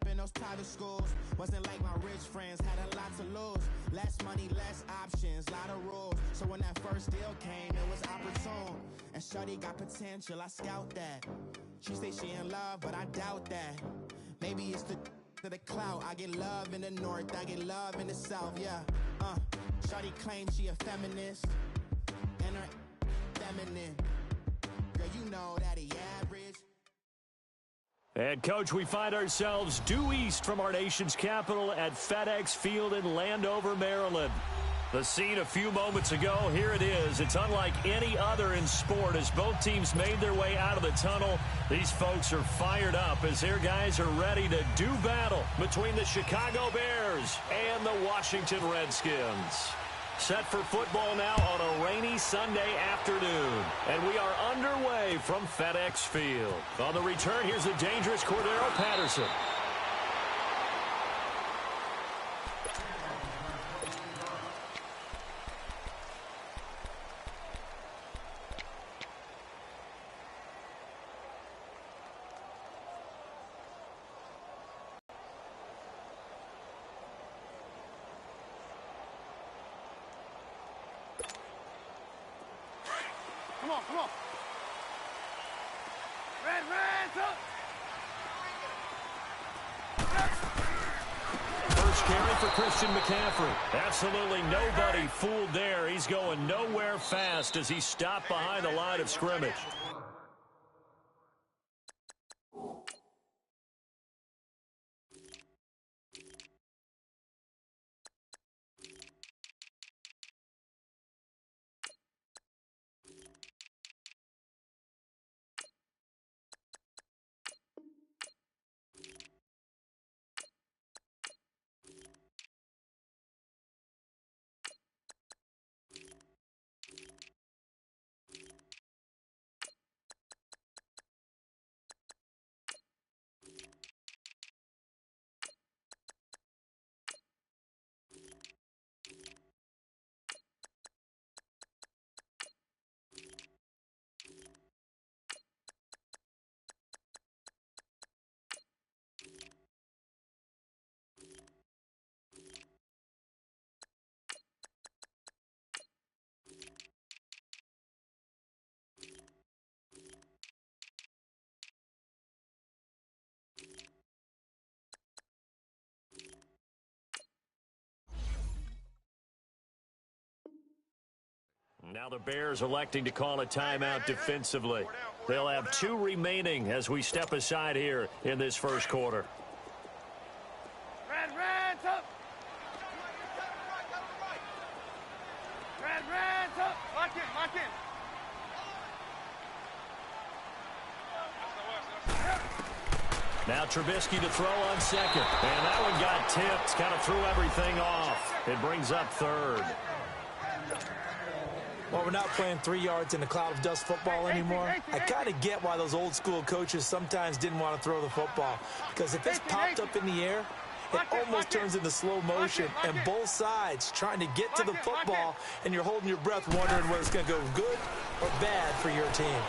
up in those private schools. Wasn't like my rich friends, had a lot to lose. Less money, less options, lot of rules. So when that first deal came, it was opportune. And shorty got potential, I scout that. She say she in love, but I doubt that. Maybe it's the clout. I get love in the north, I get love in the south, yeah. Shorty claims she a feminist, and her feminine. Girl, you know that he average. And, Coach, we find ourselves due east from our nation's capital at FedEx Field in Landover, Maryland. The scene a few moments ago, here it is. It's unlike any other in sport as both teams made their way out of the tunnel. These folks are fired up as their guys are ready to do battle between the Chicago Bears and the Washington Redskins. Set for football now on a rainy Sunday afternoon. And we are underway from FedEx Field. On the return, here's a dangerous Cordero Patterson. Come on. Red, up. First carry for Christian McCaffrey. Absolutely nobody fooled there. He's going nowhere fast as he stopped behind the line of scrimmage. Now the Bears electing to call a timeout defensively. They'll have 2 remaining as we step aside here in this first quarter. Red, up. Red, up. Lock in. Now Trubisky to throw on second. And that one got tipped. Kind of threw everything off. It brings up third. Well, we're not playing 3 yards in a cloud of dust football anymore. I kind of get why those old school coaches sometimes didn't want to throw the football. Because if it's popped up in the air, it almost turns into slow motion. And both sides trying to get to the football, and you're holding your breath wondering whether it's going to go good or bad for your team.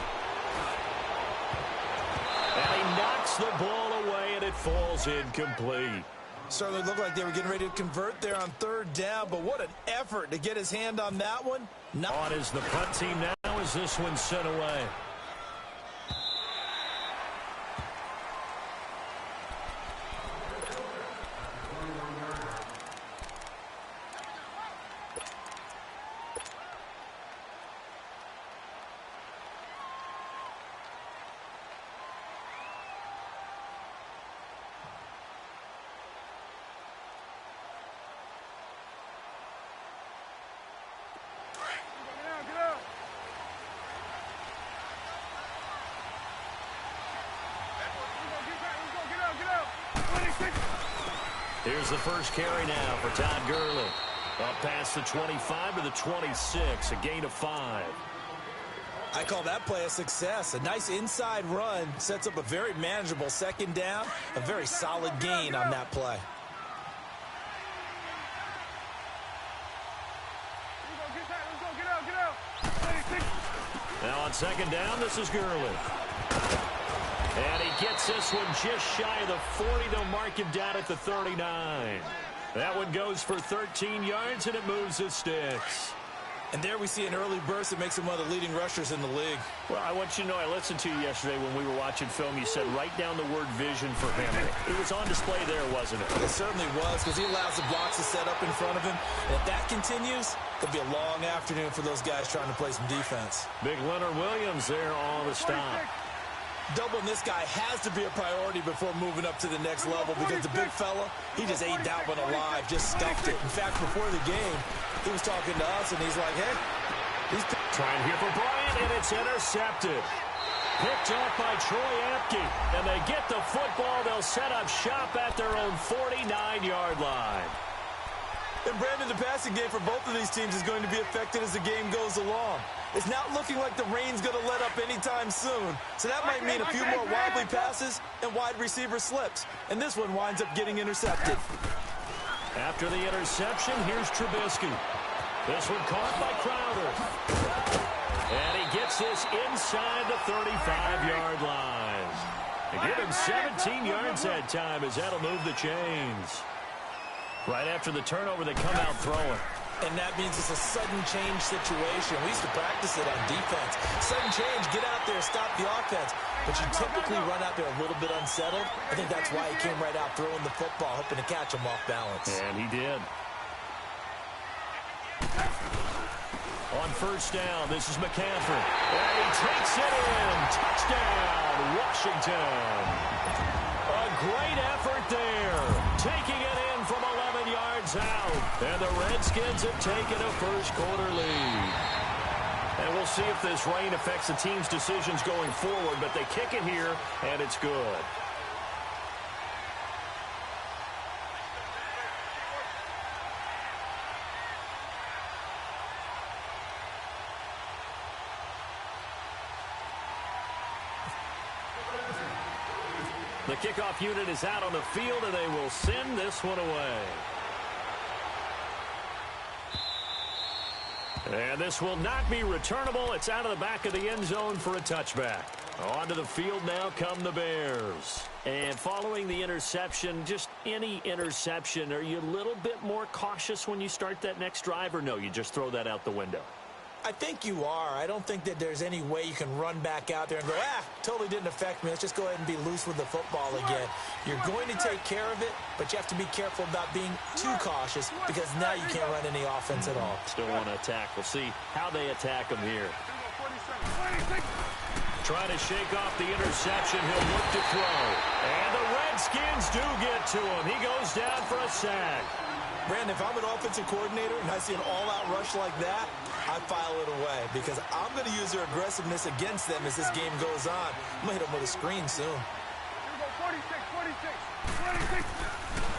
And he knocks the ball away, and it falls incomplete. Certainly looked like they were getting ready to convert there on 3rd down, but what an effort to get his hand on that one. On is the punt team now as this one's sent away. Here's the first carry now for Todd Gurley. Up past the 25 to the 26, a gain of 5. I call that play a success. A nice inside run sets up a very manageable 2nd down, a very solid gain on that play. Now on 2nd down, this is Gurley. And he gets this one just shy of the 40. They'll mark him down at the 39. That one goes for 13 yards, and it moves the sticks. And there we see an early burst that makes him one of the leading rushers in the league. Well, I want you to know, I listened to you yesterday when we were watching film. You said write down the word vision for him. It was on display there, wasn't it? It certainly was, because he allows the blocks to set up in front of him. And if that continues, it'll be a long afternoon for those guys trying to play some defense. Big Leonard Williams there on the stop. Doubling this guy has to be a priority before moving up to the next level, because the big fella, he just ate that one alive, just stuffed it. In fact, before the game, he was talking to us, and he's like, hey, he's trying here for Bryant, and it's intercepted. Picked off by Troy Apke, and they get the football. They'll set up shop at their own 49-yard line. And Brandon, the passing game for both of these teams is going to be affected as the game goes along. It's not looking like the rain's going to let up anytime soon. So that might mean a few more wobbly passes and wide receiver slips. And this one winds up getting intercepted. After the interception, here's Trubisky. This one caught by Crowder. And he gets this inside the 35-yard line. They give him 17 yards that time as that'll move the chains. Right after the turnover, they come out throwing. And that means it's a sudden change situation. We used to practice it on defense. Sudden change, get out there, stop the offense. But you typically run out there a little bit unsettled. I think that's why he came right out throwing the football, hoping to catch him off balance. And he did. On first down, this is McCaffrey. And he takes it in. Touchdown, Washington. A great effort there. Taking it in from 11 yards out. And the Redskins have taken a first-quarter lead. And we'll see if this rain affects the team's decisions going forward, but they kick it here, and it's good. The kickoff unit is out on the field, and they will send this one away. And this will not be returnable. It's out of the back of the end zone for a touchback. Onto the field now come the Bears. And following the interception, just any interception, are you a little bit more cautious when you start that next drive, or no, you just throw that out the window? I think you are. I don't think that there's any way you can run back out there and go, totally didn't affect me. Let's just go ahead and be loose with the football again. You're going to take care of it, but you have to be careful about being too cautious, because now you can't run any offense at all. Still want to attack. We'll see how they attack him here. Trying to shake off the interception. He'll look to throw. And the Redskins do get to him. He goes down for a sack. Brandon, if I'm an offensive coordinator and I see an all-out rush like that, I file it away, because I'm going to use their aggressiveness against them as this game goes on. I'm going to hit them with a screen soon. 46.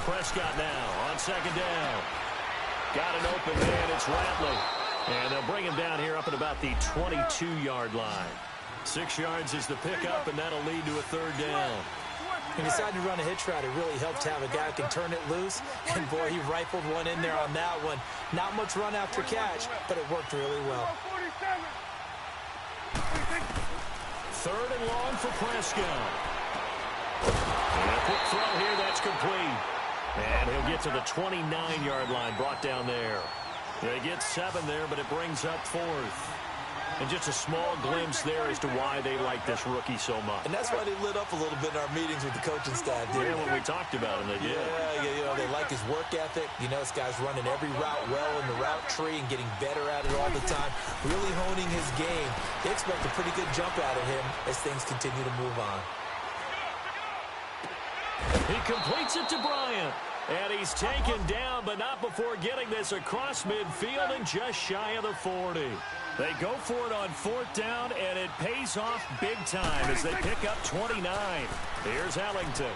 Prescott now on second down. Got an open man. It's Ratley. And they'll bring him down here up at about the 22-yard line. 6 yards is the pickup, and that'll lead to a third down. He decided to run a hitch route. It really helped to have a guy who can turn it loose. And, boy, he rifled one in there on that one. Not much run after catch, but it worked really well. Third and long for Prescott. And a quick throw here, that's complete. And he'll get to the 29-yard line, brought down there. They get 7 there, but it brings up fourth. And just a small glimpse there as to why they like this rookie so much. And that's why they lit up a little bit in our meetings with the coaching staff. Yeah, when we talked about him, they did. Yeah, they like his work ethic. You know, this guy's running every route well in the route tree and getting better at it all the time, really honing his game. They expect a pretty good jump out of him as things continue to move on. He completes it to Bryant. And he's taken down, but not before getting this across midfield and just shy of the 40. They go for it on fourth down, and it pays off big time as they pick up 29. Here's Ellington.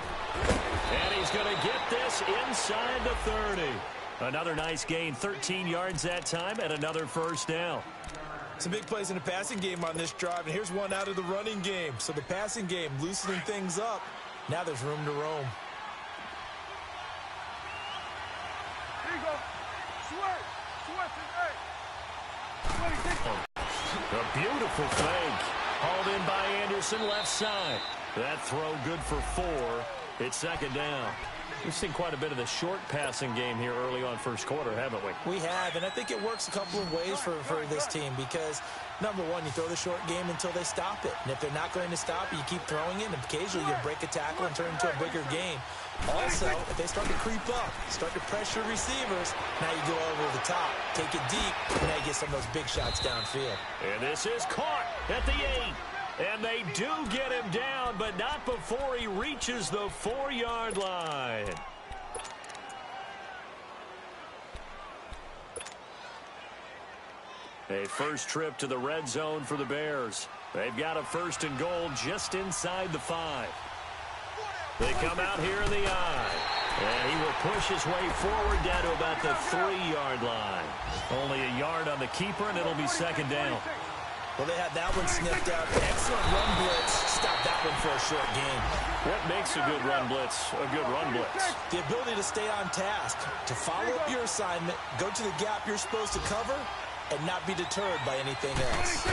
And he's going to get this inside the 30. Another nice gain, 13 yards that time, and another first down. Some big plays in the passing game on this drive, and here's one out of the running game. So the passing game loosening things up. Now there's room to roam. A beautiful fake. Hauled in by Anderson left side. That throw good for 4. It's second down. We've seen quite a bit of the short passing game here early on first quarter, haven't we? We have, and I think it works a couple of ways for this team because, number one, you throw the short game until they stop it. And if they're not going to stop it, you keep throwing it, and occasionally you break a tackle and turn it into a bigger game. Also, if they start to creep up, start to pressure receivers, now you go over the top, take it deep, and now you get some of those big shots downfield. And this is caught at the 8. And they do get him down, but not before he reaches the 4-yard line. A first trip to the red zone for the Bears. They've got a 1st and goal just inside the 5. They come out here in the I. And he will push his way forward down to about the 3-yard line. Only a yard on the keeper, and it'll be second down. Well, they had that one sniffed out. Excellent run blitz. Stop that one for a short gain. What makes a good run blitz a good run blitz? The ability to stay on task, to follow up your assignment, go to the gap you're supposed to cover, and not be deterred by anything else.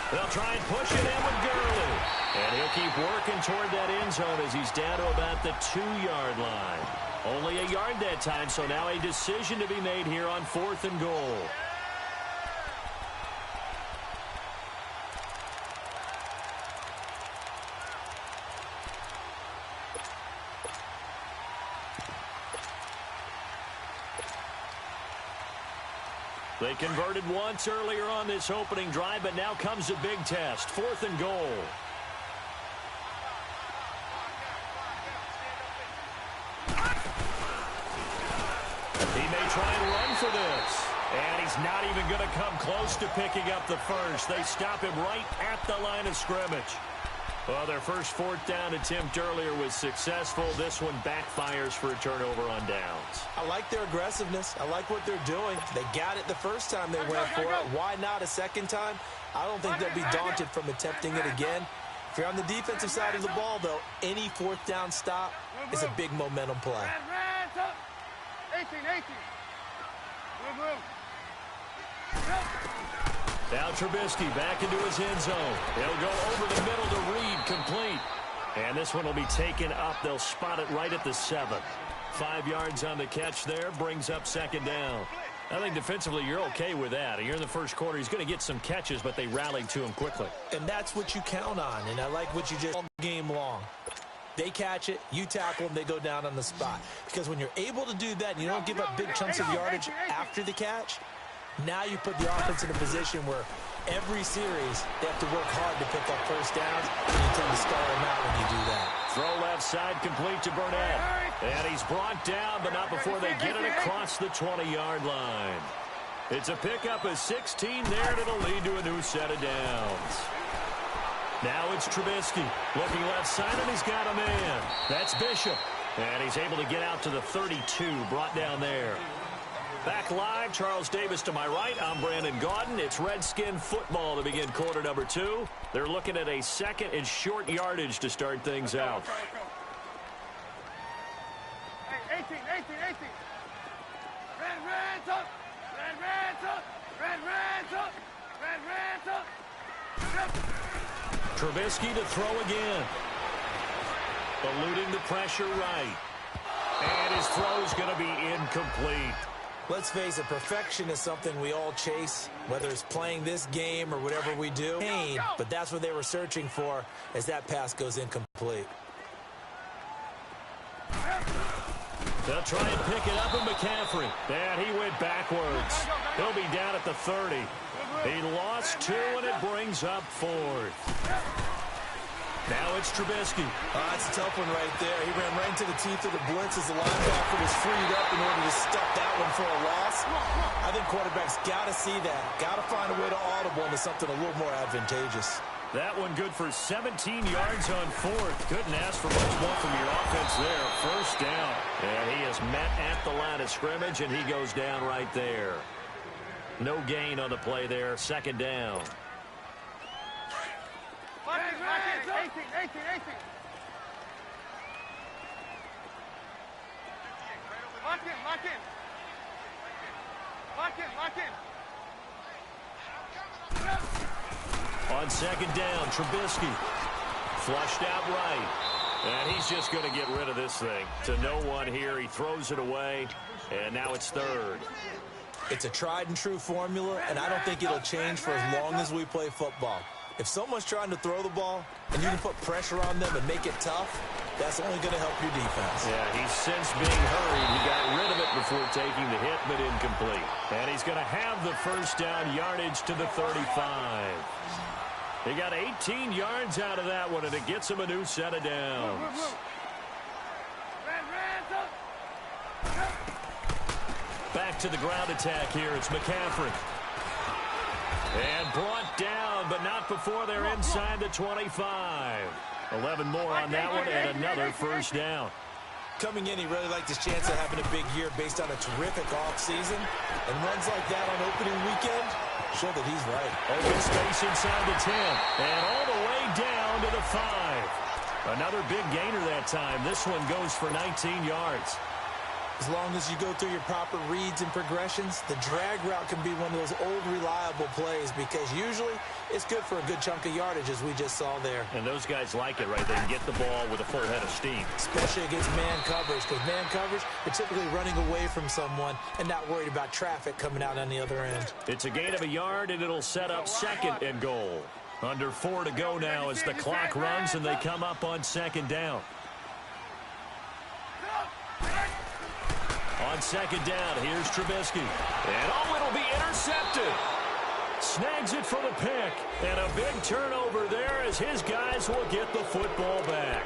They'll try and push it in with Gurley. And he'll keep working toward that end zone as he's down to about the 2-yard line. Only a yard that time, so now a decision to be made here on 4th and goal. They converted once earlier on this opening drive, but now comes a big test. 4th and goal. He may try and run for this. And he's not even going to come close to picking up the first. They stop him right at the line of scrimmage. Well, their first 4th down attempt earlier was successful. This one backfires for a turnover on downs. I like their aggressiveness. I like what they're doing. They got it the first time they went for it. Why not a second time? I don't think they'll be daunted from attempting it again. If you're on the defensive side of the ball, though, any 4th down stop is a big momentum play. 18. Move. Now Trubisky back into his end zone. He'll go over the middle to Reed, complete. And this one will be taken up. They'll spot it right at the 7. 5 yards on the catch there, brings up second down. I think defensively you're okay with that. You're in the first quarter. He's going to get some catches, but they rallied to him quickly. And that's what you count on, and I like what you just all game long. They catch it, you tackle them, they go down on the spot. Because when you're able to do that and you don't give up big chunks of yardage after the catch, now you put the offense in a position where every series they have to work hard to pick up first downs, and you tend to stall them out when you do that. Throw left side complete to Burnett. And he's brought down, but not before they get it across the 20-yard line. It's a pickup of 16 there, and it'll lead to a new set of downs. Now it's Trubisky looking left side, and he's got a man. That's Bishop. And he's able to get out to the 32, brought down there. Back live, Charles Davis to my right. I'm Brandon Gaudin. It's Redskin football to begin quarter number 2. They're looking at a 2nd and short yardage to start things out. Hey, 18. Red up. Trubisky to throw again. Eluding the pressure right. And his throw's going to be incomplete. Let's face it, perfection is something we all chase, whether it's playing this game or whatever we do. But that's what they were searching for as that pass goes incomplete. They'll try and pick it up in McCaffrey. And he went backwards. He'll be down at the 30. He lost 2, and it brings up 4th. Now it's Trubisky. That's a tough one right there. He ran right into the teeth of the blitz as the linebacker was freed up in order to stuff that one for a loss. I think quarterbacks got to see that. Got to find a way to audible into something a little more advantageous. That one good for 17 yards on 4th. Couldn't ask for much more from your offense there. First down. And he is met at the line of scrimmage, and he goes down right there. No gain on the play there. Second down. 18. Lock in. On second down, Trubisky. Flushed out right. And he's just going to get rid of this thing. To no one here. He throws it away. And now it's third. It's a tried-and-true formula, and I don't think it'll change for as long as we play football. If someone's trying to throw the ball and you can put pressure on them and make it tough, that's only going to help your defense. Yeah, he's since being hurried. He got rid of it before taking the hit, but incomplete. And he's going to have the first down yardage to the 35. He got 18 yards out of that one, and it gets him a new set of downs. Back to the ground attack here. It's McCaffrey. And brought down, but not before they're inside the 25. 11 more on that one, and another first down. Coming in, he really liked his chance of having a big year based on a terrific offseason. And runs like that on opening weekend show that he's right. Open space inside the 10, and all the way down to the 5. Another big gainer that time. This one goes for 19 yards. As long as you go through your proper reads and progressions, the drag route can be one of those old reliable plays because usually it's good for a good chunk of yardage, as we just saw there. And those guys like it, right? They can get the ball with a full head of steam. Especially against man coverage, because man coverage, you're typically running away from someone and not worried about traffic coming out on the other end. It's a gain of a yard, and it'll set up second and goal. Under 4 to go now as the clock runs, and they come up on second down. On second down, here's Trubisky. And, it'll be intercepted. Snags it for the pick. And a big turnover there as his guys will get the football back.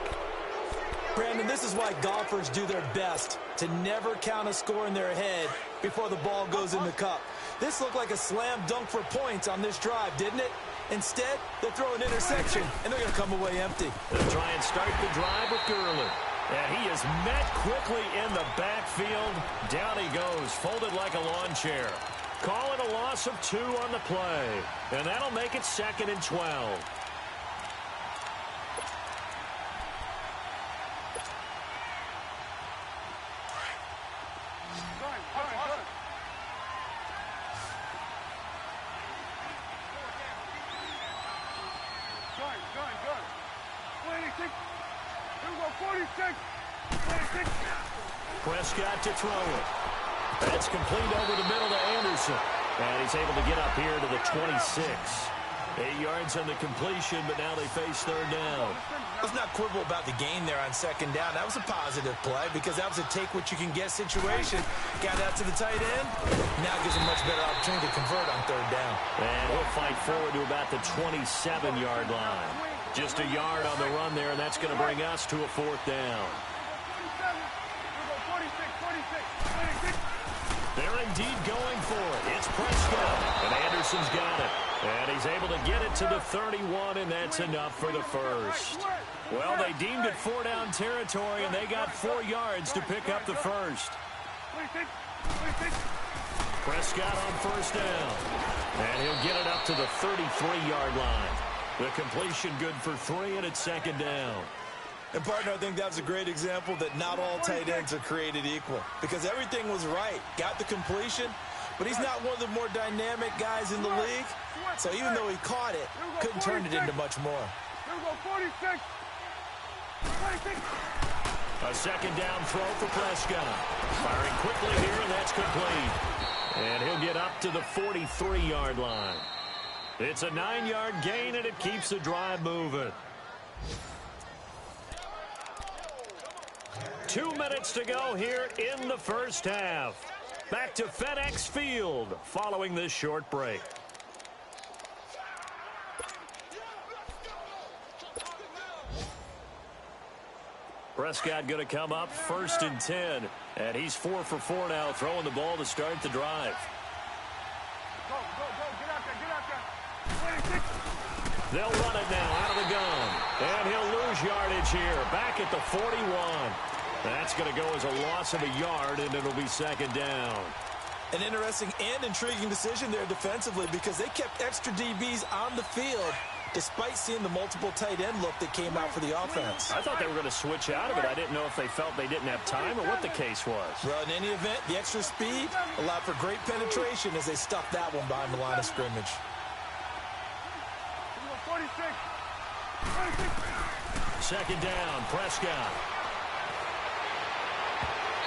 Brandon, this is why golfers do their best to never count a score in their head before the ball goes in the cup. This looked like a slam dunk for points on this drive, didn't it? Instead, they throw an interception, and they're going to come away empty. They'll try and start the drive with Gurley. And he is met quickly in the backfield. Down he goes, folded like a lawn chair. Call it a loss of 2 on the play. And that'll make it second and 12. Prescott to throw it. That's complete over the middle to Anderson. And he's able to get up here to the 26. 8 yards on the completion, but now they face third down. Let's not quibble about the gain there on second down. That was a positive play because that was a take-what-you-can-get situation. Got out to the tight end. Now gives him much better opportunity to convert on third down. And he'll fight forward to about the 27-yard line. Just a yard on the run there, and that's going to bring us to a fourth down. They're indeed going for it. It's Prescott, and Anderson's got it. And he's able to get it to the 31, and that's enough for the first. Well, they deemed it 4-down territory, and they got 4 yards to pick up the first. Prescott on first down. And he'll get it up to the 33-yard line. The completion good for 3, and it's second down. And, partner, I think that was a great example that not all tight ends are created equal. Because everything was right. Got the completion, but he's not one of the more dynamic guys in the league. So even though he caught it, couldn't turn it into much more. A second down throw for Prescott. Firing quickly here, and that's complete. And he'll get up to the 43-yard line. It's a 9-yard gain, and it keeps the drive moving. 2 minutes to go here in the first half. Back to FedEx Field following this short break. Prescott going to come up first and 10. And he's 4 for 4 now, throwing the ball to start the drive. Go, get out there. They'll run it now out of the gun. And he'll lose yardage here. Back at the 41. That's going to go as a loss of a yard, and it'll be second down. An interesting and intriguing decision there defensively because they kept extra DBs on the field despite seeing the multiple tight end look that came out for the offense. I thought they were going to switch out of it. I didn't know if they felt they didn't have time or what the case was. Well, in any event, the extra speed allowed for great penetration as they stuffed that one behind the line of scrimmage. Second down, Prescott.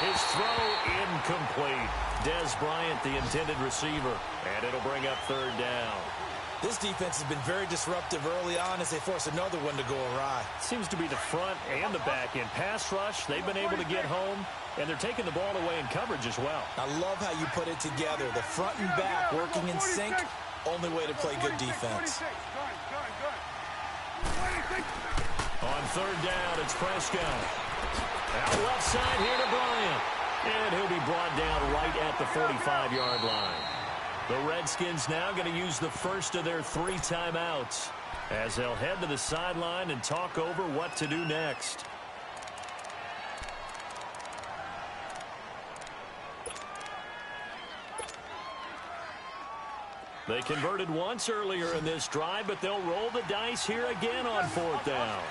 His throw incomplete. Des Bryant, the intended receiver. And it'll bring up third down. This defense has been very disruptive early on as they force another one to go awry. Seems to be the front and the back end. Pass rush, they've been able to get home, and they're taking the ball away in coverage as well. I love how you put it together. The front and back working in sync. Only way to play good defense. On third down, it's Prescott. Out left side here to Bryant. And he'll be brought down right at the 45-yard line. The Redskins now going to use the first of their 3 timeouts as they'll head to the sideline and talk over what to do next. They converted once earlier in this drive, but they'll roll the dice here again on fourth down.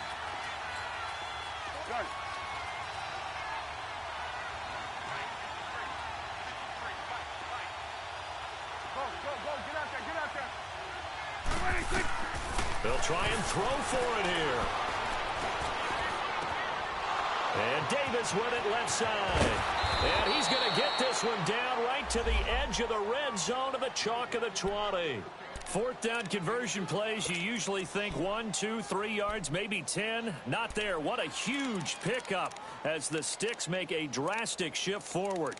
They'll try and throw for it here. And Davis with it left side. And he's going to get this one down right to the edge of the red zone of the chalk of the 20. Fourth down conversion plays, you usually think 1, 2, 3 yards, maybe 10. Not there. What a huge pickup as the Sticks make a drastic shift forward.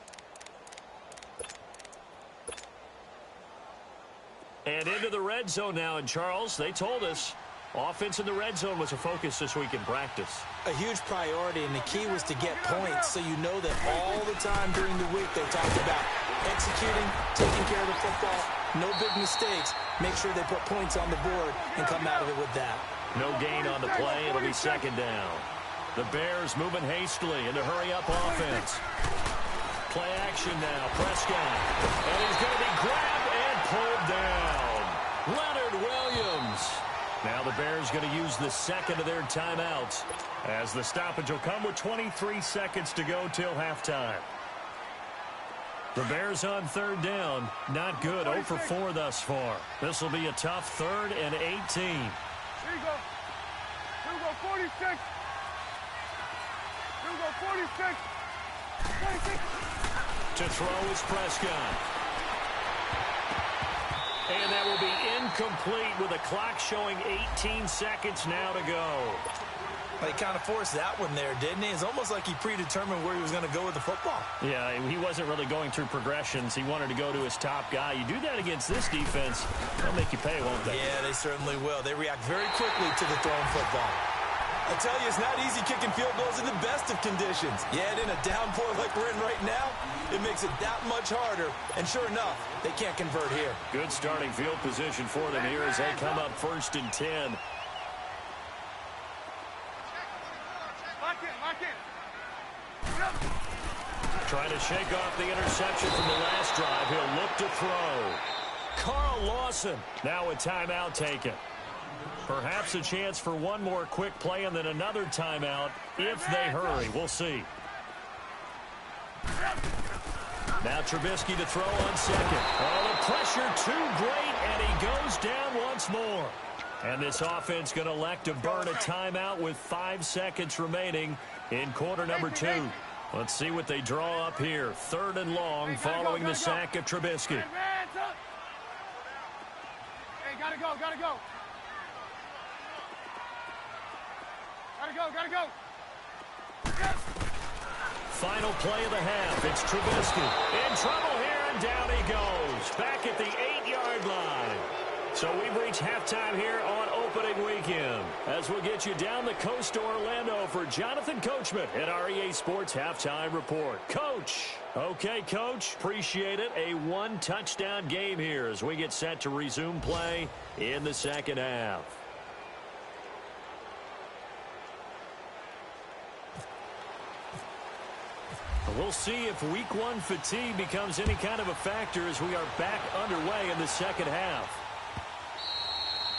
And into the red zone now. And Charles, they told us offense in the red zone was a focus this week in practice. A huge priority, and the key was to get points, so you know that all the time during the week they talked about executing, taking care of the football, no big mistakes, make sure they put points on the board and come out of it with that. No gain on the play. It'll be second down. The Bears moving hastily into hurry-up offense. Play action now. Prescott. And he's going to be grabbed and pulled down. Leonard Williams. Now the Bears going to use the second of their timeouts as the stoppage will come with 23 seconds to go till halftime. The Bears on third down. Not good. 0 for 4 thus far. This will be a tough 3rd and 18. Here you go. Here we go, 46. Here we go, 46. 46. To throw is Prescott. And that will be incomplete with the clock showing 18 seconds now to go. Well, he kind of forced that one there, didn't he? It's almost like he predetermined where he was going to go with the football. Yeah, he wasn't really going through progressions. He wanted to go to his top guy. You do that against this defense, they'll make you pay, won't they? Yeah, they certainly will. They react very quickly to the thrown football. I tell you, it's not easy kicking field goals in the best of conditions. Yet in a downpour like we're in right now, it makes it that much harder. And sure enough, they can't convert here. Good starting field position for them here as they come up 1st and 10. Lock in. Trying to shake off the interception from the last drive. He'll look to throw. Carl Lawson now a timeout taken. Perhaps a chance for one more quick play and then another timeout if they hurry. We'll see. Now Trubisky to throw on second. Oh, the pressure too great, and he goes down once more. And this offense going to elect to burn a timeout with 5 seconds remaining in quarter number 2. Let's see what they draw up here. 3rd and long following the sack of Trubisky. Hey, gotta go. Gotta go. Final play of the half. It's Trubisky. In trouble here, and down he goes. Back at the 8-yard line. So we've reached halftime here on opening weekend. As we'll get you down the coast to Orlando for Jonathan Coachman at our EA Sports Halftime Report. Coach. Okay, Coach. Appreciate it. A 1-touchdown game here as we get set to resume play in the second half. We'll see if week 1 fatigue becomes any kind of a factor as we are back underway in the second half.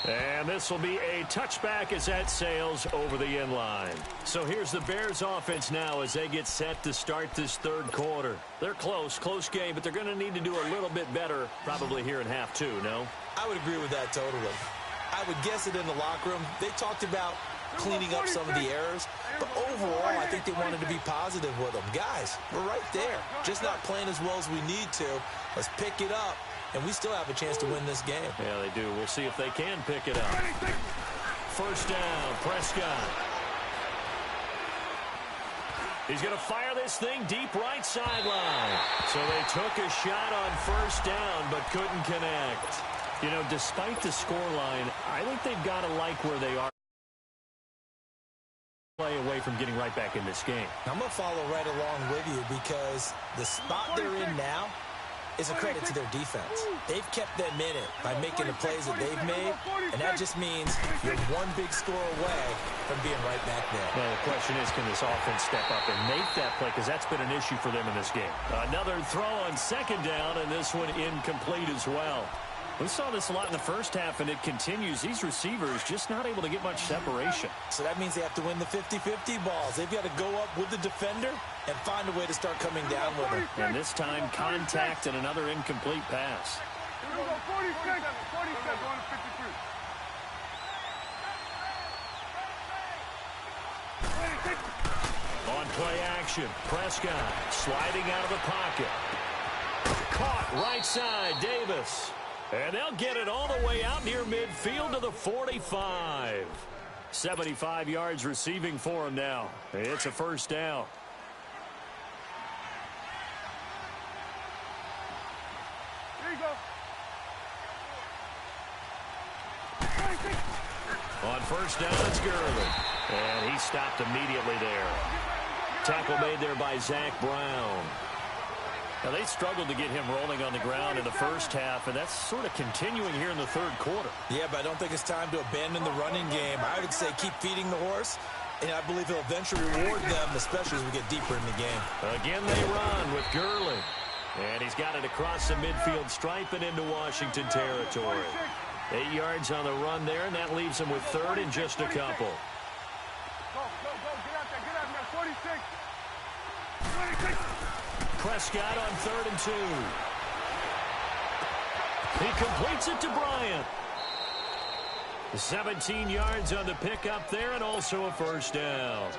And this will be a touchback as that sails over the end line. So here's the Bears offense now as they get set to start this 3rd quarter. They're close game, but they're going to need to do a little bit better probably here in half 2, no? I would agree with that totally. I would guess it in the locker room. They talked about cleaning up some of the errors. But overall, I think they wanted to be positive with them. Guys, we're right there. Just not playing as well as we need to. Let's pick it up, and we still have a chance to win this game. Yeah, they do. We'll see if they can pick it up. First down, Prescott. He's going to fire this thing deep right sideline. So they took a shot on first down but couldn't connect. You know, despite the scoreline, I think they've got to like where they are. Play away from getting right back in this game. I'm going to follow right along with you because the spot they're in now is a credit to their defense. They've kept them in it by making the plays that they've made, and that just means you're one big score away from being right back there. Well, the question is, can this offense step up and make that play? Because that's been an issue for them in this game. Another throw on second down, and this one incomplete as well. We saw this a lot in the first half, and it continues. These receivers just not able to get much separation. So that means they have to win the 50-50 balls. They've got to go up with the defender and find a way to start coming down with him. And this time, contact and another incomplete pass. Here we go, 47, 47, going to 53. On play action, Prescott sliding out of the pocket. Caught right side, Davis. And they'll get it all the way out near midfield to the 45. 75 yards receiving for him now. It's a first down. Here you go. On first down, it's Gurley. And he stopped immediately there. Tackle made there by Zach Brown. Now, they struggled to get him rolling on the ground in the first half, and that's sort of continuing here in the third quarter. Yeah, but I don't think it's time to abandon the running game. I would say keep feeding the horse, and I believe he'll eventually reward them, especially as we get deeper in the game. Again, they run with Gurley. And he's got it across the midfield stripe and into Washington territory. 8 yards on the run there, and that leaves him with third and just a couple. Go, get out there, 46. 26. Prescott on 3rd and 2. He completes it to Bryant. 17 yards on the pickup there, and also a first down.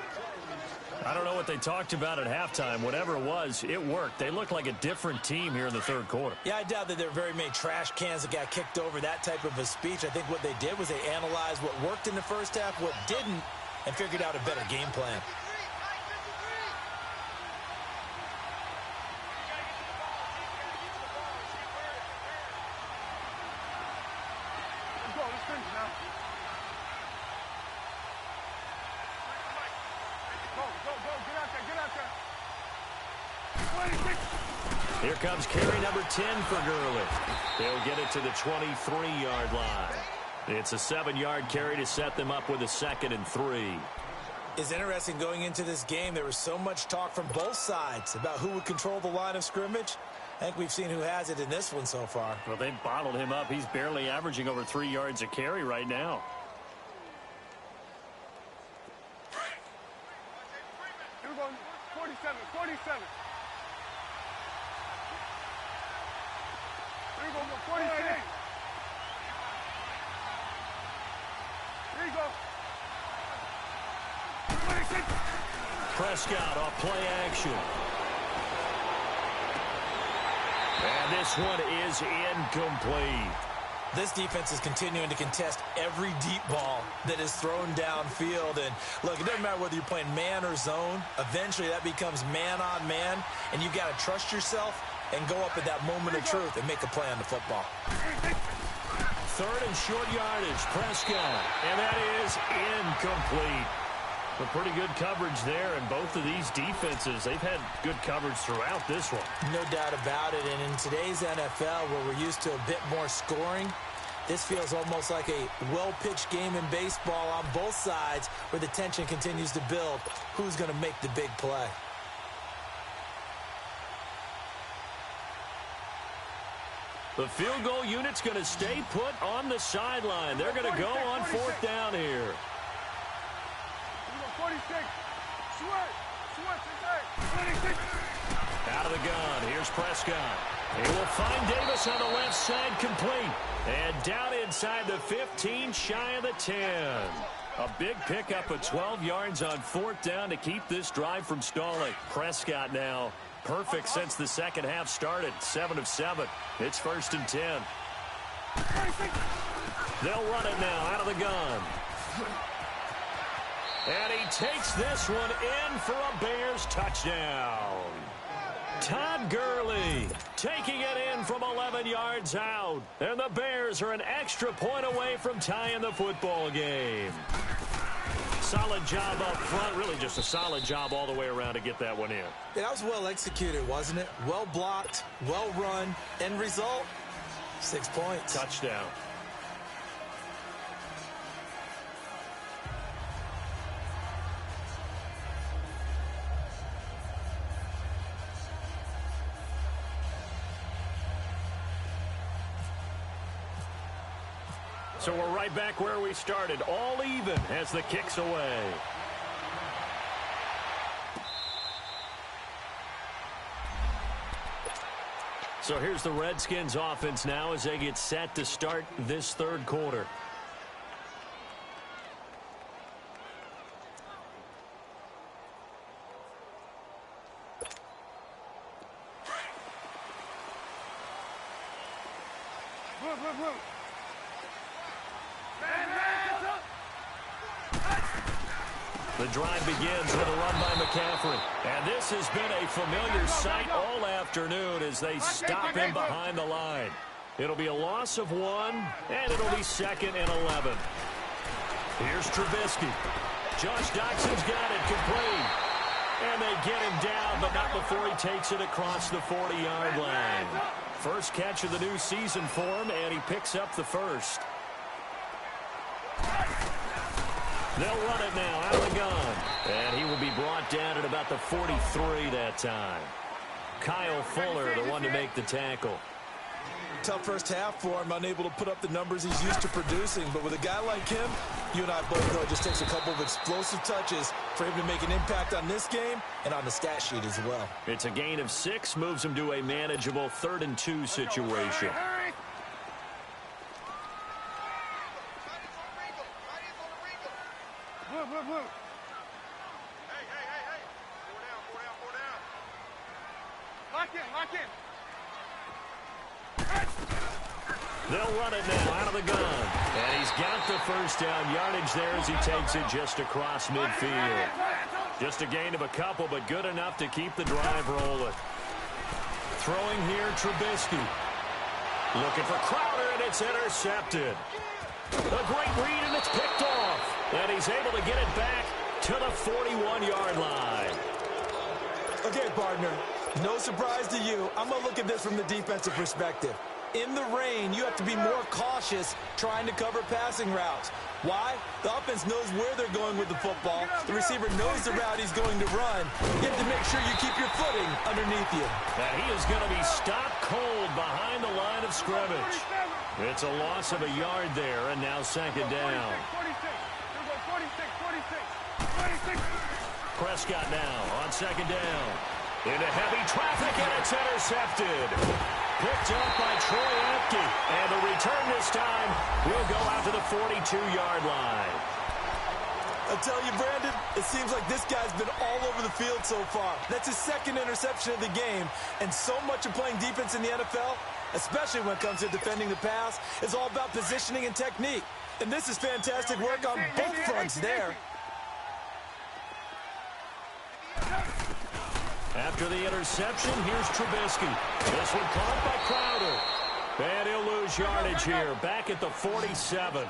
I don't know what they talked about at halftime. Whatever it was, it worked. They looked like a different team here in the third quarter. Yeah, I doubt that there are very many trash cans that got kicked over, that type of a speech. I think what they did was they analyzed what worked in the first half, what didn't, and figured out a better game plan. Here comes carry number 10 for Gurley. They'll get it to the 23-yard line. It's a 7-yard carry to set them up with a 2nd and 3. It's interesting going into this game. There was so much talk from both sides about who would control the line of scrimmage. I think we've seen who has it in this one so far. Well, they bottled him up. He's barely averaging over 3 yards a carry right now. Here we go, 47, 47. Here you go, 46. Here you go. 26. Prescott off play action. And this one is incomplete. This defense is continuing to contest every deep ball that is thrown downfield. And look, it doesn't matter whether you're playing man or zone. Eventually that becomes man on man, and you've got to trust yourself and go up at that moment of truth and make a play on the football. 3rd and short yardage, Prescott. And that is incomplete. A pretty good coverage there, and both of these defenses, they've had good coverage throughout this one. No doubt about it, and in today's NFL, where we're used to a bit more scoring, this feels almost like a well-pitched game in baseball on both sides where the tension continues to build. Who's going to make the big play? The field goal unit's going to stay put on the sideline. They're going to go on 4th down here. 46. Switch, 26. Out of the gun, here's Prescott. He will find Davis on the left side, complete. And down inside the 15, shy of the 10. A big pickup of 12 yards on 4th down to keep this drive from stalling. Prescott now perfect since the second half started. 7 of 7. It's 1st and 10. They'll run it now out of the gun. And he takes this one in for a Bears touchdown. Todd Gurley taking it in from 11 yards out. And the Bears are an extra point away from tying the football game. Solid job up front. Really just a solid job all the way around to get that one in. Yeah, that was well executed, wasn't it? Well blocked, well run. End result, 6 points. Touchdown. So we're right back where we started, all even as the kick's away. So here's the Redskins offense now as they get set to start this third quarter. The drive begins with a run by McCaffrey. And this has been a familiar sight all afternoon as they stop him behind the line. It'll be a loss of 1, and it'll be 2nd and 11. Here's Trubisky. Josh Doxson's got it complete. And they get him down, but not before he takes it across the 40-yard line. First catch of the new season for him, and he picks up the first. They'll run it now out of the gun. And he will be brought down at about the 43 that time. Kyle Fuller, the one to make the tackle. Tough first half for him, unable to put up the numbers he's used to producing. But with a guy like him, you and I both know it just takes a couple of explosive touches for him to make an impact on this game and on the stat sheet as well. It's a gain of 6, moves him to a manageable 3rd and 2 situation. They'll run it now out of the gun. And he's got the first down yardage there as he takes it just across midfield. Just a gain of a couple, but good enough to keep the drive rolling. Throwing here, Trubisky. Looking for Crowder, and it's intercepted. A great read, and it's picked off. And he's able to get it back to the 41-yard line. Okay, partner, no surprise to you. I'm going to look at this from the defensive perspective. In the rain, you have to be more cautious trying to cover passing routes. Why? The offense knows where they're going with the football. The receiver knows the route he's going to run. You have to make sure you keep your footing underneath you. And he is going to be stopped cold behind the line of scrimmage. It's a loss of a yard there, and now 2nd down. Prescott now on 2nd down. Into heavy traffic, and it's intercepted. Picked up by Troy Apke. And the return this time will go out to the 42-yard line. I'll tell you, Brandon, it seems like this guy's been all over the field so far. That's his 2nd interception of the game. And so much of playing defense in the NFL, especially when it comes to defending the pass, is all about positioning and technique. And this is fantastic work on both fronts there. After the interception, here's Trubisky. This one caught by Crowder. And he'll lose yardage here, back at the 47.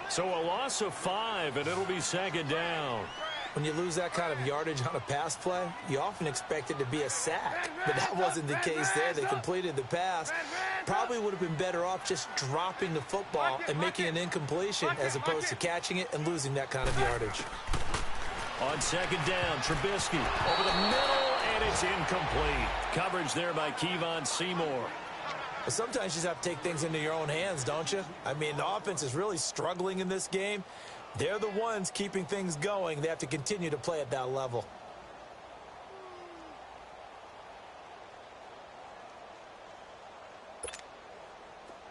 So a loss of 5, and it'll be 2nd down. When you lose that kind of yardage on a pass play, you often expect it to be a sack. But that wasn't the case there. They completed the pass. Probably would have been better off just dropping the football and making an incompletion as opposed to catching it and losing that kind of yardage. On 2nd down, Trubisky over the middle, and it's incomplete. Coverage there by Kevon Seymour. Sometimes you just have to take things into your own hands, don't you? I mean, the offense is really struggling in this game. They're the ones keeping things going. They have to continue to play at that level.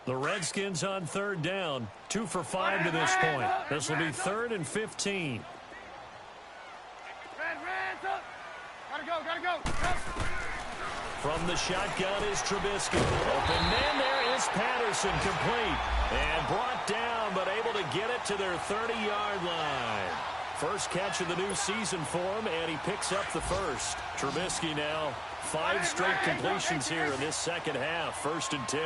The Redskins on third down. 2 for 5 to this point. This will be 3rd and 15. Gotta go. From the shotgun is Trubisky. Open man there is Patterson, complete. And brought down, but able to get it to their 30-yard line. First catch of the new season for him, and he picks up the first. Trubisky now 5 straight completions here in this second half. 1st and 10.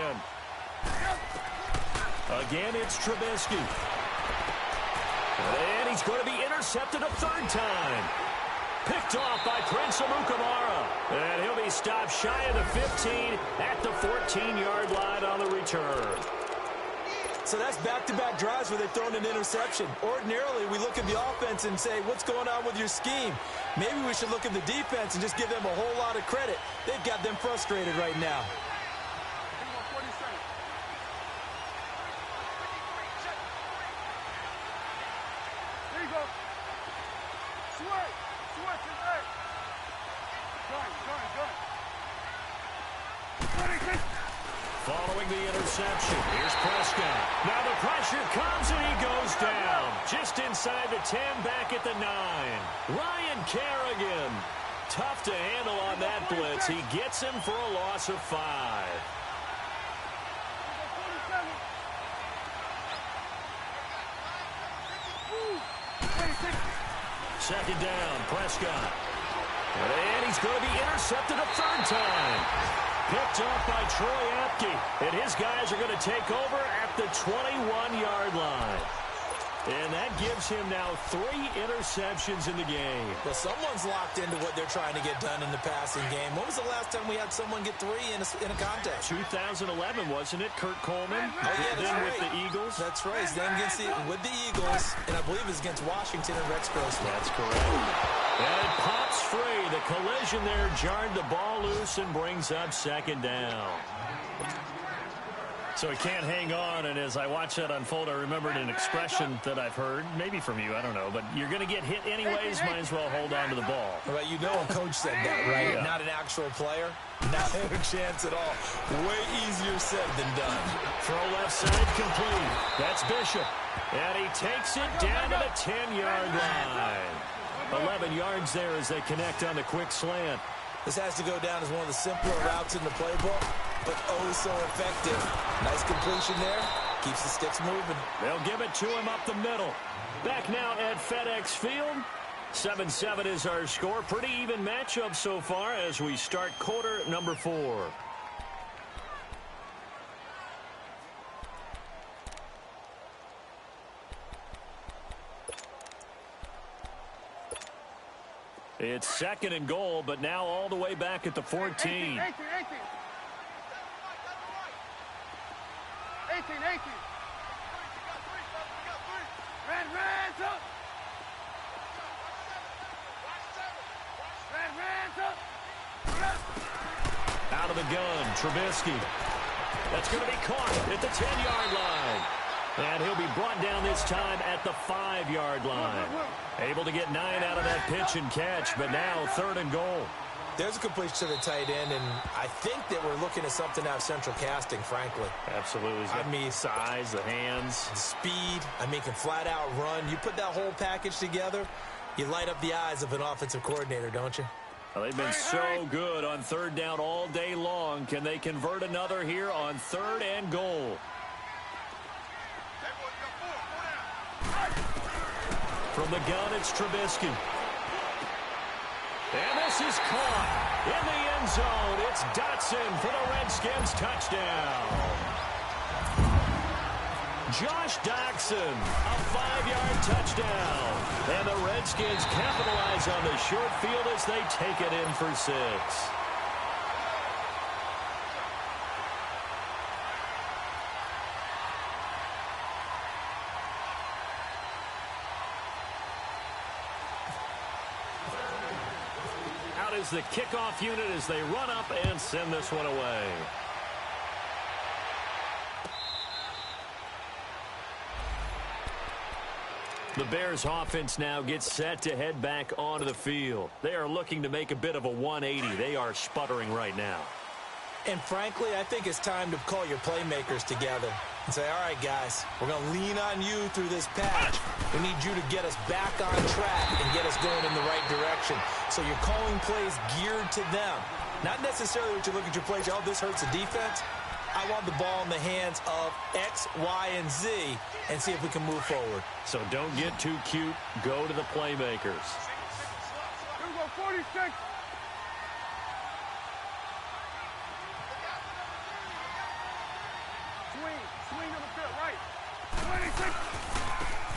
Again, it's Trubisky. And he's going to be intercepted a 3rd time. Picked off by Prince Amukamara. And he'll be stopped shy of the 15 at the 14-yard line on the return. So that's back-to-back drives where they've thrown an interception. Ordinarily, we look at the offense and say, what's going on with your scheme? Maybe we should look at the defense and just give them a whole lot of credit. They've got them frustrated right now. There you go. Switch. Following the interception, here's Prescott. Now the pressure comes and he goes down. Just inside the 10, back at the 9. Ryan Kerrigan. Tough to handle on that blitz. He gets him for a loss of 5. Second down, Prescott. And he's going to be intercepted a 3rd time. Picked off by Troy Apke. And his guys are going to take over at the 21-yard line. And that gives him now 3 interceptions in the game. Well, someone's locked into what they're trying to get done in the passing game. When was the last time we had someone get 3 in a contest? 2011, wasn't it? Kurt Coleman. Oh, yeah, that's right. With the Eagles. That's right. Then with the Eagles, and I believe it's against Washington and Rex Grossman. That's correct. And it pops free. The collision there jarred the ball loose and brings up 2nd down. So he can't hang on, and as I watch that unfold, I remembered an expression that I've heard, maybe from you, I don't know, but you're going to get hit anyways, might as well hold on to the ball. Well, you know a coach said that, right? Yeah. Not an actual player. Not a chance at all. Way easier said than done. Throw left side complete. That's Bishop. And he takes it down to the 10-yard line. 11 yards there as they connect on the quick slant. This has to go down as one of the simpler routes in the playbook, but oh so effective. Nice completion there. Keeps the sticks moving. They'll give it to him up the middle. Back now at FedEx Field. 7-7 is our score. Pretty even matchup so far as we start quarter number 4. It's 2nd and goal, but now all the way back at the 14. 18. Red, out of the gun, Trubisky. That's going to be caught at the 10-yard line. And he'll be brought down this time at the 5-yard line. Able to get 9 out of that pitch and catch, but now 3rd and goal. There's a completion to the tight end, and I think that we're looking at something out of central casting, frankly. Absolutely. I mean, size, the hands. The speed. I mean, can flat out run. You put that whole package together, you light up the eyes of an offensive coordinator, don't you? Well, they've been so good on 3rd down all day long. Can they convert another here on 3rd and goal? From the gun, it's Trubisky. And this is caught in the end zone. It's Dotson for the Redskins touchdown. Josh Dotson, a 5-yard touchdown. And the Redskins capitalize on the short field as they take it in for 6. Is the kickoff unit as they run up and send this one away. The Bears offense now gets set to head back onto the field. They are looking to make a bit of a 180. They are sputtering right now. And frankly, I think it's time to call your playmakers together and say, all right, guys, we're going to lean on you through this patch. We need you to get us back on track and get us going in the right direction. So you're calling plays geared to them. Not necessarily what you look at your plays, oh, this hurts the defense. I want the ball in the hands of X, Y, and Z and see if we can move forward. So don't get too cute. Go to the playmakers. Here we go, 46. Swing to the field, right. 26.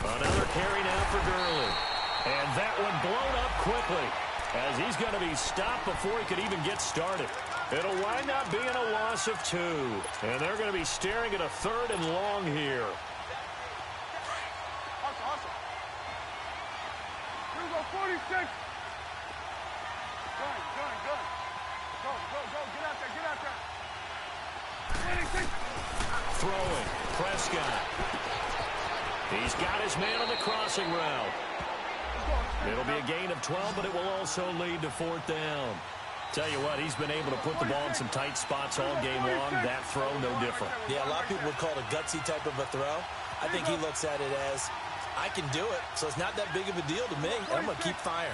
Another carry now for Gurley. And that one blown up quickly as he's going to be stopped before he could even get started. It'll wind up being a loss of 2. And they're going to be staring at a 3rd and long here. Awesome. Here we go, 46. Good. Go. Get out there. 26. Throwing. Prescott. He's got his man on the crossing route. It'll be a gain of 12, but it will also lead to 4th down. Tell you what, he's been able to put the ball in some tight spots all game long. That throw, no different. Yeah, a lot of people would call it a gutsy type of a throw. I think he looks at it as, I can do it, so it's not that big of a deal to me, and I'm going to keep firing.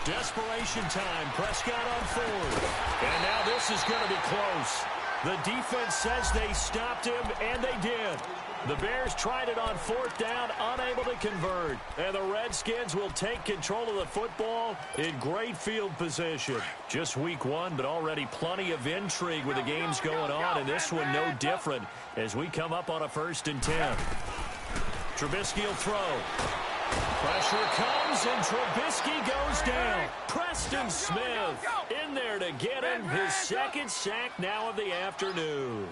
Desperation time. Prescott on 4th. And now this is going to be close. The defense says they stopped him, and they did. The Bears tried it on 4th down, unable to convert. And the Redskins will take control of the football in great field position. Just week 1, but already plenty of intrigue with the games going on, and this one no different as we come up on a 1st and 10. Trubisky will throw. Pressure comes, and Trubisky goes down. Preston Smith in there to get him his 2nd sack now of the afternoon.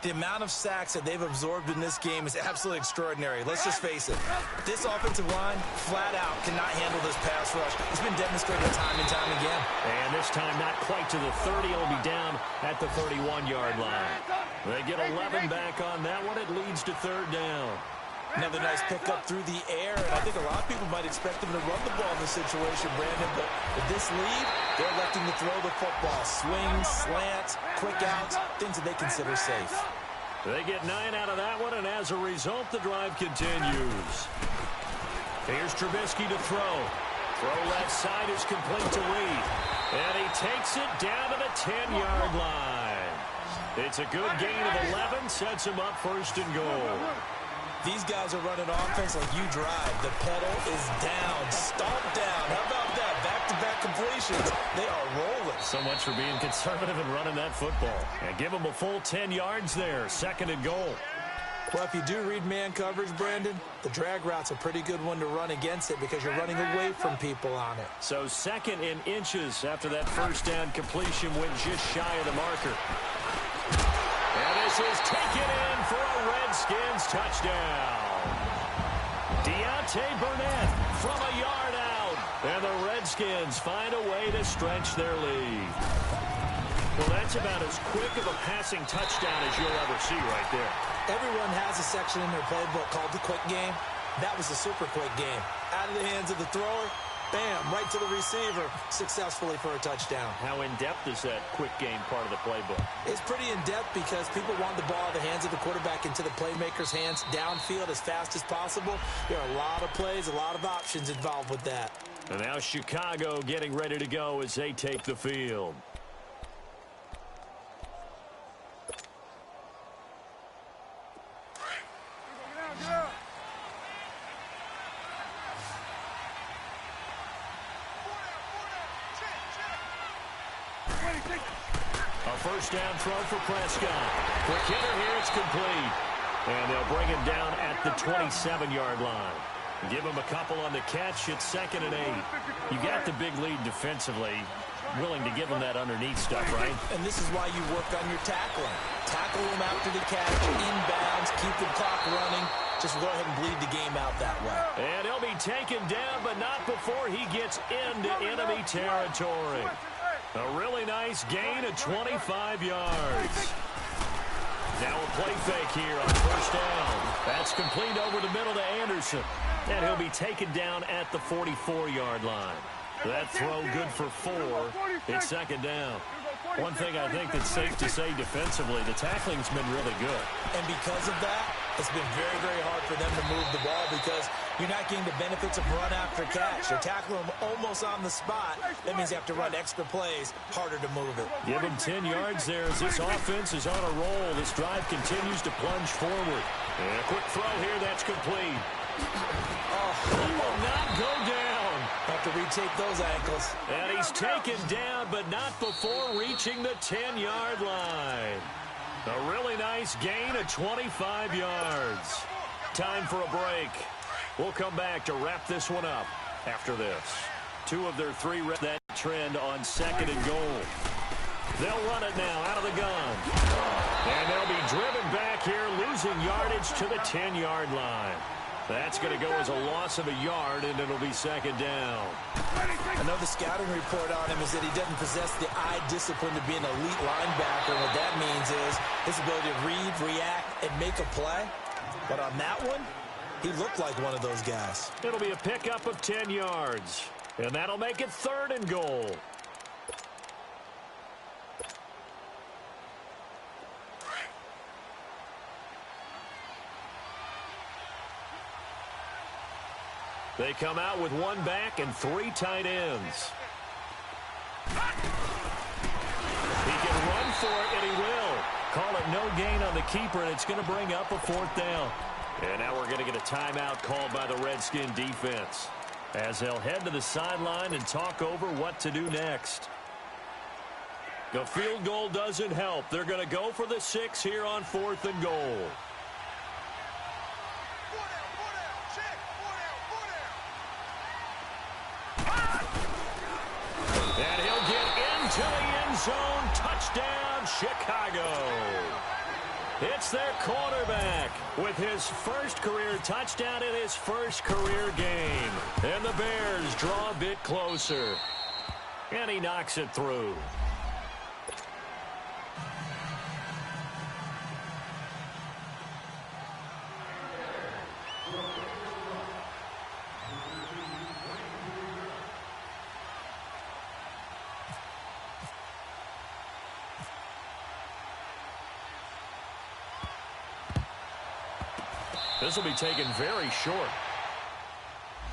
The amount of sacks that they've absorbed in this game is absolutely extraordinary. Let's just face it. This offensive line, flat out, cannot handle this pass rush. It's been demonstrated time and time again. And this time not quite to the 30. It'll be down at the 31-yard line. They get 11 back on that one. It leads to 3rd down. Another nice pickup through the air, and I think a lot of people might expect them to run the ball in this situation, Brandon, but with this lead, they're electing to throw the football. Swings, slants, quick outs, things that they consider safe. They get 9 out of that one, and as a result, the drive continues. Here's Trubisky to throw. Throw left side is complete to Reed, and he takes it down to the 10-yard line. It's a good gain of 11, sets him up 1st and goal. These guys are running offense like you drive. The pedal is down, stomped down. How about that? Back-to-back completions. They are rolling. So much for being conservative and running that football. And give them a full 10 yards there, 2nd and goal. Well, if you do read man coverage, Brandon, the drag route's a pretty good one to run against it because you're running away from people on it. So 2nd in inches after that 1st down completion went just shy of the marker. And this is taken in for a Redskins touchdown. Deontay Burnett from a yard out. And the Redskins find a way to stretch their lead. Well, that's about as quick of a passing touchdown as you'll ever see right there. Everyone has a section in their playbook called the quick game. That was a super quick game. Out of the hands of the thrower, bam, right to the receiver, successfully for a touchdown. How in-depth is that quick game part of the playbook? It's pretty in-depth because people want the ball out of the hands of the quarterback into the playmaker's hands downfield as fast as possible. There are a lot of plays, a lot of options involved with that. And now Chicago getting ready to go as they take the field. A 1st down throw for Prescott. Quick hitter here, it's complete. And they'll bring him down at the 27-yard line. Give him a couple on the catch. It's 2nd and 8. You got the big lead defensively. Willing to give him that underneath stuff, right? And this is why you work on your tackling. Tackle him after the catch, inbounds, keep the clock running. Just go ahead and bleed the game out that way. And he'll be taken down, but not before he gets into enemy territory. A really nice gain of 25 yards. Now a play fake here on first down. That's complete over the middle to Anderson. And he'll be taken down at the 44-yard line. That throw good for 4. It's second down. One thing I think that's safe to say defensively, the tackling's been really good. And because of that, it's been very, very hard for them to move the ball because you're not getting the benefits of run after catch. You're tackling them almost on the spot. That means you have to run extra plays, harder to move it. Give him 10 yards there as this offense is on a roll. This drive continues to plunge forward. And a quick throw here, that's complete. Oh, he will not go down. Have to retake those ankles. And he's taken down, but not before reaching the 10-yard line. A really nice gain of 25 yards. Time for a break. We'll come back to wrap this one up after this. 2 of their 3 that trend on second and goal. They'll run it now out of the gun. And they'll be driven back here, losing yardage to the 10-yard line. That's going to go as a loss of a yard, and it'll be second down. Another scouting report on him is that he doesn't possess the eye discipline to be an elite linebacker. What that means is his ability to read, react, and make a play. But on that one, he looked like one of those guys. It'll be a pickup of 10 yards, and that'll make it third and goal. They come out with 1 back and 3 tight ends. He can run for it, and he will. Call it no gain on the keeper, and it's going to bring up a 4th down. And now we're going to get a timeout called by the Redskin defense as they'll head to the sideline and talk over what to do next. The field goal doesn't help. They're going to go for the 6 here on 4th and goal. And he'll get into the end zone. Touchdown, Chicago. It's their quarterback with his first career touchdown in his first career game. And the Bears draw a bit closer. And he knocks it through. This will be taken very short.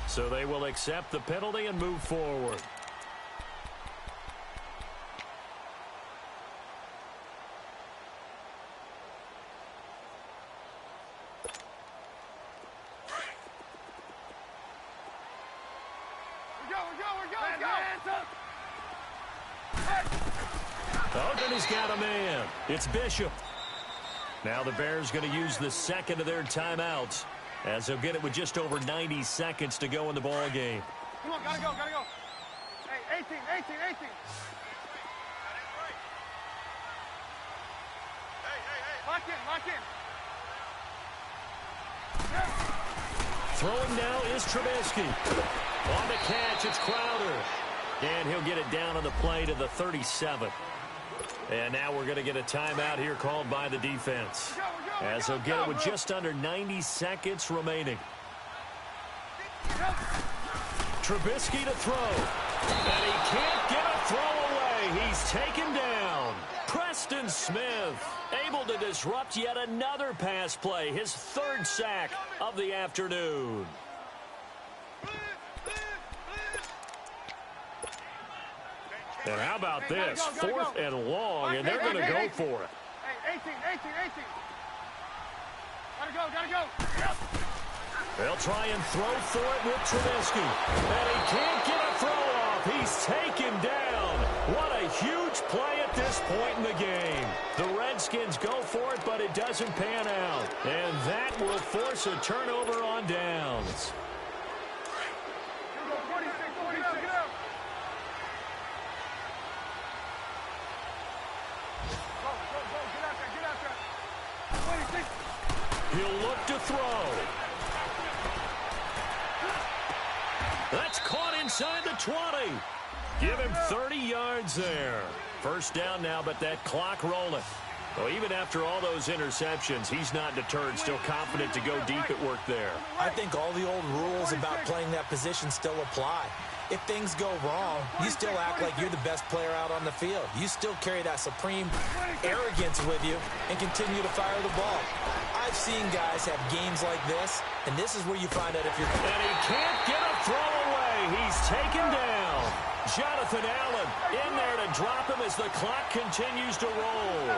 So they will accept the penalty and move forward. Ogden's got a man. It's Bishop. Now the Bears going to use the second of their timeouts as they'll get it with just over 90 seconds to go in the ball game. Come on, gotta go. Hey, 18. Hey. Lock in. Throwing now is Trubisky. On the catch, it's Crowder. And he'll get it down on the play to the 37. And now we're going to get a timeout here called by the defense as they'll get it with just under 90 seconds remaining. Trubisky to throw. And he can't get a throw away. He's taken down. Preston Smith able to disrupt yet another pass play. His 3rd sack of the afternoon. And how about this? 4th and long, and they're going to go for it. Hey, 18. Gotta go. They'll try and throw for it with Trubisky. And he can't get a throw off. He's taken down. What a huge play at this point in the game. The Redskins go for it, but it doesn't pan out. And that will force a turnover on downs. He'll look to throw. That's caught inside the 20. Give him 30 yards there. First down now, but that clock rolling. Well, even after all those interceptions, he's not deterred, still confident to go deep at work there. I think all the old rules about playing that position still apply. If things go wrong, you still act like you're the best player out on the field. You still carry that supreme arrogance with you and continue to fire the ball. I've seen guys have games like this, and this is where you find out if you're... And he can't get a throw away. He's taken down. Jonathan Allen in there to drop him as the clock continues to roll.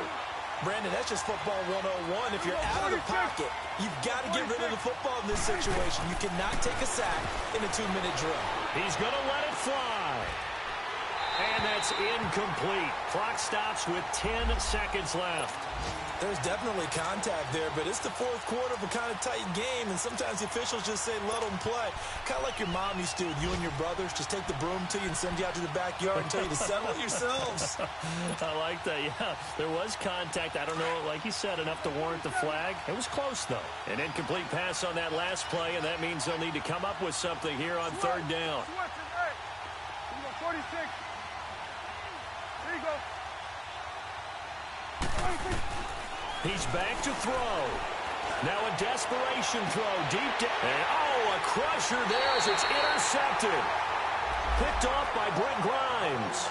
Brandon, that's just football 101. If you're out of the pocket, you've got to get rid of the football in this situation. You cannot take a sack in a 2-minute drill. He's going to let it fly. And that's incomplete. Clock stops with 10 seconds left. There's definitely contact there, but it's the fourth quarter of a kind of tight game, and sometimes the officials just say, let them play. Kind of like your mom used to with you and your brothers. Just take the broom to you and send you out to the backyard and tell you to settle it yourselves. I like that, yeah. There was contact. I don't know, like you said, enough to warrant the flag. It was close, though. An incomplete pass on that last play, and that means they'll need to come up with something here on third down. 46. There you go. 46. He's back to throw. Now a desperation throw deep down. And, a crusher there as it's intercepted. Picked off by Brent Grimes.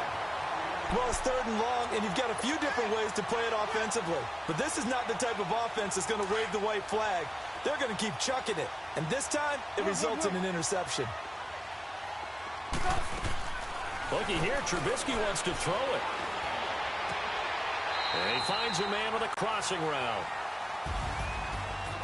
Well, it's third and long, and you've got a few different ways to play it offensively. But this is not the type of offense that's going to wave the white flag. They're going to keep chucking it. And this time, it results in an interception. Looky here, Trubisky wants to throw it. And he finds a man with a crossing route.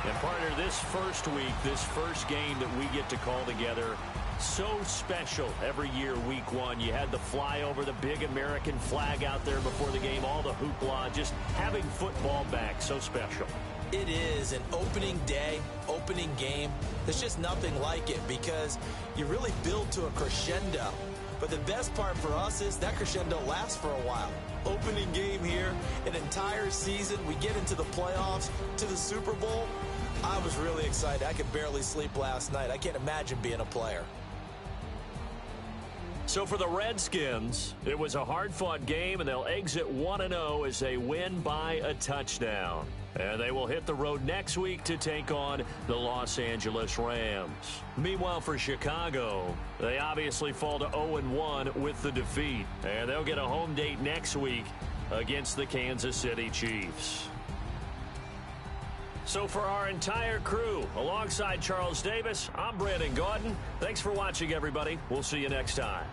And partner, this first week, this first game that we get to call together, so special every year, week one. You had the flyover, the big American flag out there before the game, all the hoopla, just having football back, so special. It is an opening day, opening game. There's just nothing like it because you really build to a crescendo. But the best part for us is that crescendo lasts for a while. Opening game here, an entire season. We get into the playoffs, to the Super Bowl. I was really excited. I could barely sleep last night. I can't imagine being a player. So for the Redskins, it was a hard-fought game, and they'll exit 1-0 as they win by a touchdown. And they will hit the road next week to take on the Los Angeles Rams. Meanwhile, for Chicago, they obviously fall to 0-1 with the defeat. And they'll get a home date next week against the Kansas City Chiefs. So for our entire crew, alongside Charles Davis, I'm Brandon Gaudin. Thanks for watching, everybody. We'll see you next time.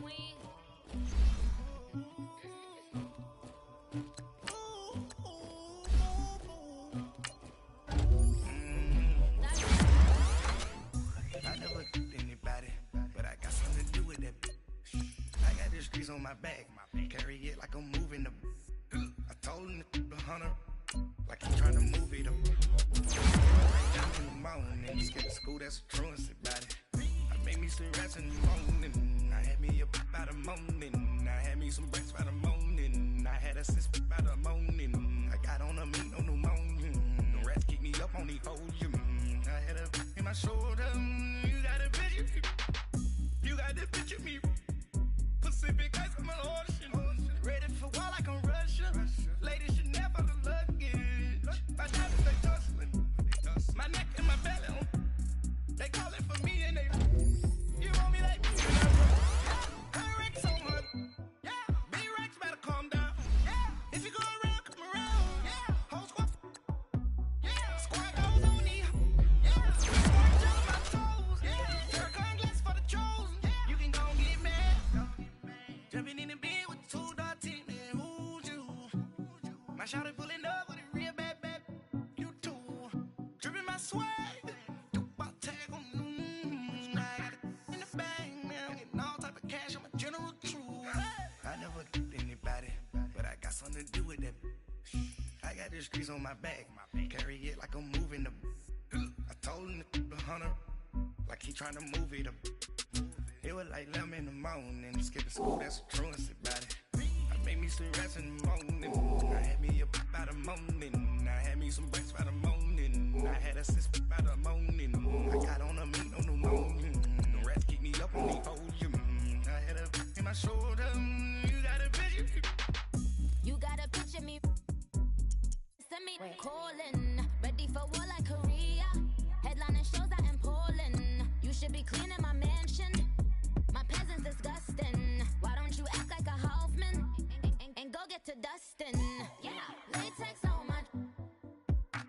queen. I never did anybody, but I got something to do with that. I got the streets on my back, carry it like I'm moving the. I told him the hunter, like he trying to move it up. Right down in the morning, skip to school, that's a truancy about it. I made me some rats in the morning, I had me up by the morning, I had me some breaks by the morning, I had a sis by the morning, I got on a meat on the morning, the rats keep me up on the volume, I had a in my shoulder, you got a picture, you got the picture me, Pacific ice on my ocean, ready for war like I'm Russian, ladies should never the luggage, my diamonds they tussling, my neck and my belly, they calling for me and they, you want me like, I wreck so much, big racks better calm down, if you go around, come around, whole squad, squad goes on me, squad jump my toes, Turk glass for the chosen, you can go and get mad, jumping in the bed with 2 dark teeth, man, who's you, my shawty pulling up with a real bad, you too, dripping my swag, something to do with that. I got the streets on my back, carry it like I'm moving the. I told him the hunter, like he trying to move it up. It was like 11 in the morning, skip to school, that's a truancy about it. I made me some rats in the morning, I had me up by the morning, I had me some breaks by the morning, I had a sis by the morning, I got on a meat on the morning, the rats keep me up on the volume, I had a in my shoulder, you got a vision. You gotta picture me. Send me calling. Ready for war like Korea. Headlining shows out in Poland. You should be cleaning my mansion. My peasants disgusting. Why don't you act like a Hoffman and go get to dustin'? Yeah, latex on my.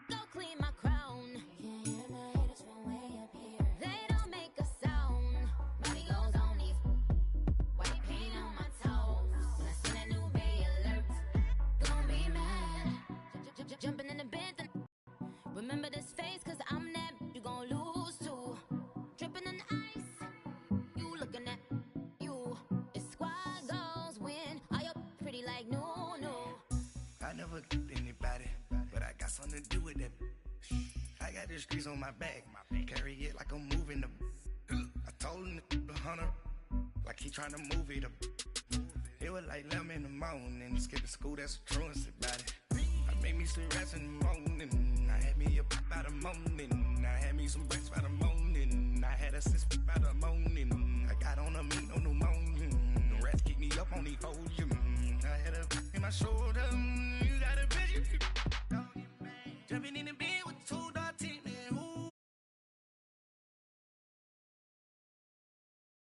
Go clean my crown. Can't hear my haters from way up here. They don't make a sound. Money goes on these. White paint on my toes. When I seen a new Bay alert. Be mad, jumping in the bed. Remember this face, cause I'm that you gon' lose too. Dripping in ice, you looking at you. It's squad goals win. Are you pretty like no? I never did anybody, but I got something to do with that. I got the streets on my back, carry it like I'm moving the. I told him the hunter, like he trying to move it up. It was like 11 in the morning, skip to school, that's a truancy about it. I made me some rats in the morning, I had me up by the morning, I had me some breaks by the morning, I had a sis by the morning, I got on a meat on the morning, the rats keep me up on the volume, I had a in my shoulder,